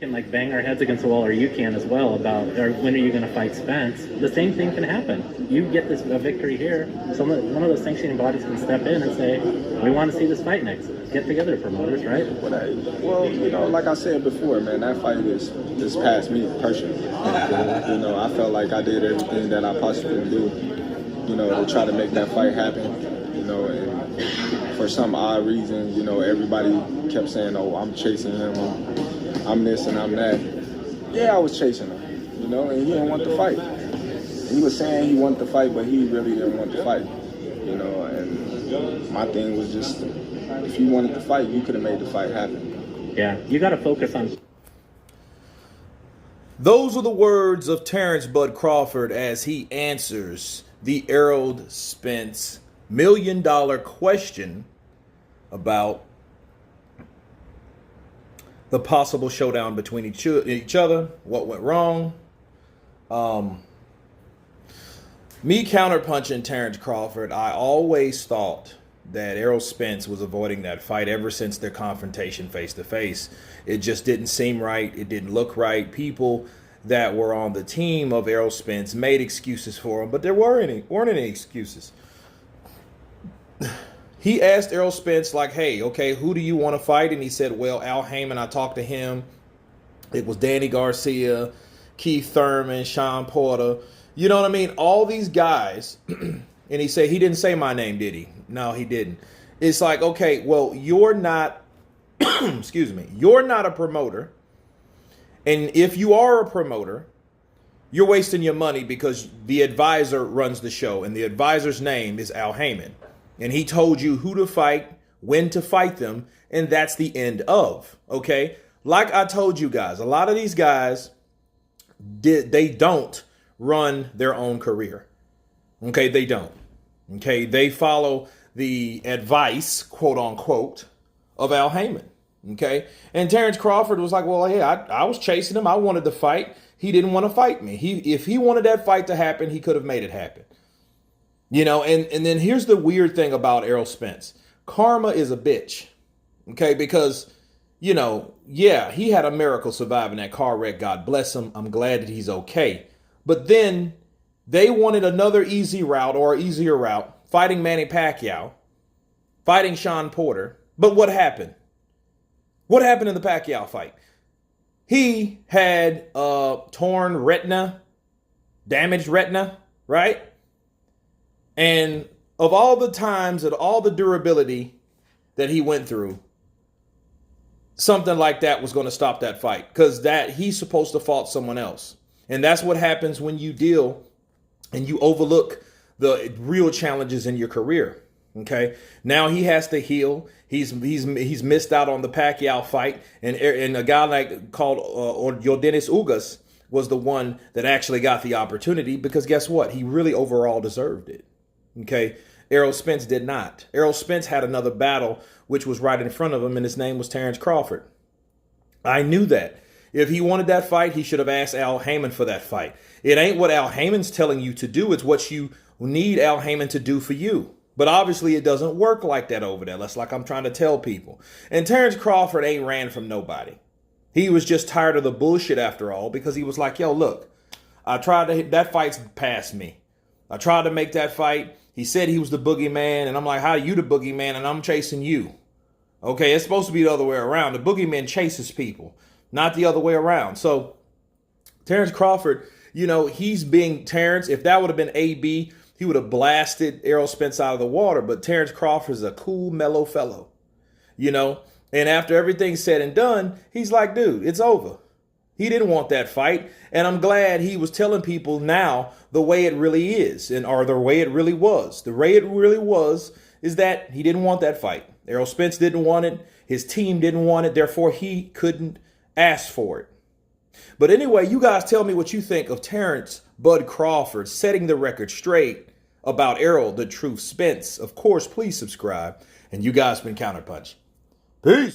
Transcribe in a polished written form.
Can like bang our heads against the wall, or you can as well, about or when are you going to fight Spence. The same thing can happen. You get this a victory here, so one of those sanctioning bodies can step in and say, we want to see this fight next. Get together, promoters, right? Well, you know, like I said before, man, that fight is past me personally. You know, I felt like I did everything that I possibly could do, you know, to try to make that fight happen. You know, and for some odd reason, you know, everybody kept saying, oh, I'm chasing him, I'm this and I'm that. Yeah, I was chasing him, you know, and he didn't want to fight. He was saying he wanted to fight, but he really didn't want to fight, you know, and my thing was just, if you wanted to fight, you could have made the fight happen. Yeah, you got to focus on. Those are the words of Terence Bud Crawford as he answers the Errol Spence $1 million question about the possible showdown between each other, what went wrong. Me counterpunching Terence Crawford, I always thought that Errol Spence was avoiding that fight ever since their confrontation face-to-face. It just didn't seem right. It didn't look right. People that were on the team of Errol Spence made excuses for him, but there weren't any excuses. He asked Errol Spence, like, hey, okay, who do you want to fight? And he said, well, Al Heyman, I talked to him. It was Danny Garcia, Keith Thurman, Sean Porter. You know what I mean? All these guys. And he said, he didn't say my name, did he? No, he didn't. It's like, okay, well, you're not, excuse me, you're not a promoter. And if you are a promoter, you're wasting your money because the advisor runs the show. And the advisor's name is Al Heyman. And he told you who to fight, when to fight them, and that's the end of, okay? Like I told you guys, a lot of these guys, they don't run their own career, okay? They don't, okay? They follow the advice, quote unquote, of Al Heyman, okay? And Terence Crawford was like, well, yeah, I was chasing him. I wanted to fight. He didn't want to fight me. If he wanted that fight to happen, he could have made it happen. You know, and then here's the weird thing about Errol Spence. Karma is a bitch, okay? Because, you know, yeah, he had a miracle surviving that car wreck. God bless him. I'm glad that he's okay. But then they wanted another easy route or easier route, fighting Manny Pacquiao, fighting Sean Porter. But what happened? What happened in the Pacquiao fight? He had torn retina, damaged retina, right? And of all the times and all the durability that he went through, something like that was going to stop that fight because he's supposed to fought someone else. And that's what happens when you deal and you overlook the real challenges in your career. Okay, now he has to heal. He's missed out on the Pacquiao fight, and a guy like called Yordenis Ugas was the one that actually got the opportunity because guess what? He really overall deserved it. Okay, Errol Spence did not. Errol Spence had another battle which was right in front of him, and his name was Terence Crawford. I knew that. If he wanted that fight, he should have asked Al Heyman for that fight. It ain't what Al Heyman's telling you to do. It's what you need Al Heyman to do for you. But obviously it doesn't work like that over there. That's like I'm trying to tell people. And Terence Crawford ain't ran from nobody. He was just tired of the bullshit after all because he was like, yo, look, that fight's past me. I tried to make that fight. He said he was the boogeyman, and I'm like, how are you the boogeyman, and I'm chasing you? Okay, it's supposed to be the other way around. The boogeyman chases people, not the other way around. So Terence Crawford, you know, he's being Terence. If that would have been AB, he would have blasted Errol Spence out of the water. But Terence Crawford is a cool, mellow fellow, you know. And after everything's said and done, he's like, dude, it's over. He didn't want that fight. And I'm glad he was telling people now the way it really is, or the way it really was. The way it really was is that he didn't want that fight. Errol Spence didn't want it. His team didn't want it. Therefore, he couldn't ask for it. But anyway, you guys tell me what you think of Terence Bud Crawford setting the record straight about Errol the Truth Spence. Of course, please subscribe. And you guys been Counterpunched. Peace.